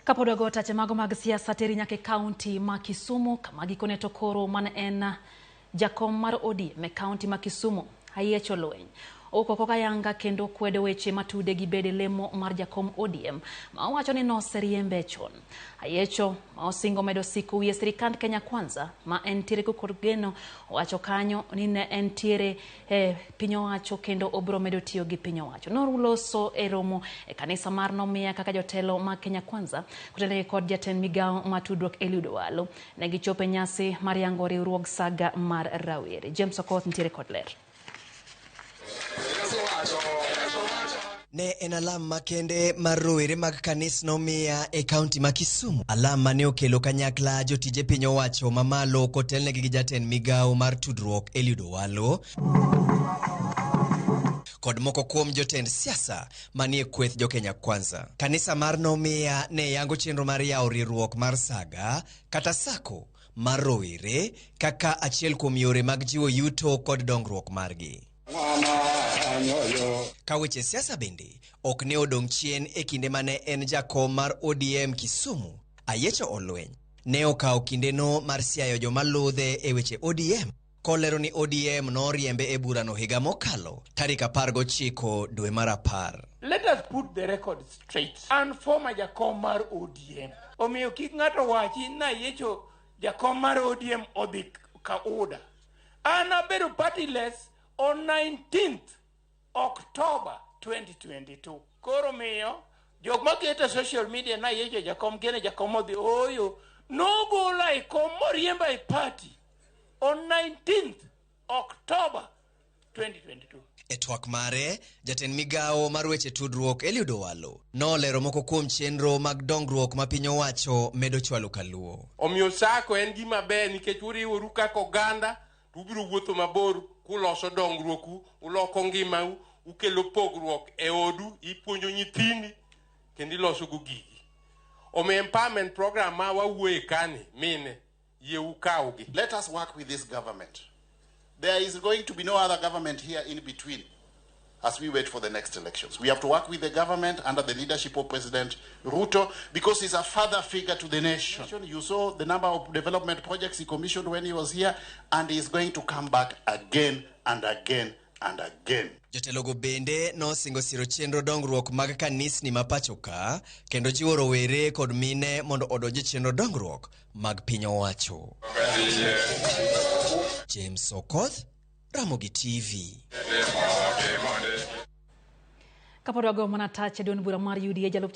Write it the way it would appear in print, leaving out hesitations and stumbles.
Kapod wago tache mago mag siasa teri nyake kaunti ma Kisumu kama gikone to koro man en jakom mar UDA me kaunti ma Kisumu Ayiecho jalwenj okoko kayanga kendo kwedo weche matude gi bede lemo mar jakom ODM ma wacho ni noseriembe chon. Ayiecho ma osingo medo siku wiye sirikand Kenya Kwanza ma en tiere kod geno wacho kanyo ni ne en tiere piny owacho kendo obro medo tiyo gi piny owacho. Noruloso e romo e kanisa mar nomiya kaka jotelo ma Kenya Kwanza kutele kod jatend migao matudruok UDA ne gichope nyasi mar yango riwruog saga mar rawere. James Okoth ntiere kod ler. Ne en alam makende mar rowere mag kanis nomiya e kaunti ma Kisumu. Alam mane okelo kanyakla jotije piny owacho mamalo kotelnegi gi jatend migao mar tudruok UDA kod moko kuom jotend siasa manie kweth jo Kenya Kwanza. Kanisa mar nomiya ne yango chenro mar yawo riwruok mar saga kata sako mar rowere kaka achiel kuom yore mag jiwo yuto kod dongruok margi. Kaweche siasa bende ok ne odong' chien e kinde mane en jakom mar ODM Kisumu. Ayiecho jalwenj ne okawo kindeno mar siayo joma ludhe e weche ODM kolero ni ODM noriembe e burano higa mokalo tarik 19 dwe mar 10. Let us put the record straight. An former jakom mar ODM. Omiyo kik ng'ato wachi na Ayiecho jakom mar ODM odhi ka UDA. An abedo partyless on 19th October 2022. Koro miyo jok maketa social media na Ayiecho jakom kene jakom odhi oyo no go like moriemba e party on 19th October 2022. E twak mare, jatend migao mar weche tudruok UDA nolero moko kuom chenro mag dongruok ma piny owacho medo chwalo kaluo. Omiyo sako en gima ber nikech uriworu kaka oganda, ubiro wuotho mabor kuloso dongruoku, uloko ngimau, ukelo pogruok e odu, ipuonjo nyithindi kendo iloso go gigi. Omiyo empowerment program ma wawuoye kani mine yeu kaugi. Let us work with this government. There is going to be no other government here in between as we wait for the next elections. We have to work with the government under the leadership of President Ruto because he's a father figure to the nation. You saw the number of development projects he commissioned when he was here, and he's going to come back again and again and again. Jotelogo bende no singo siro chenro dongruok mag kanisni mapachoka kendo jiwo rowere kod mine mondo odonje chenro dongruok mag piny owacho. James Okoth, Ramogi TV. Kapod wago mana tache don bura mar UDA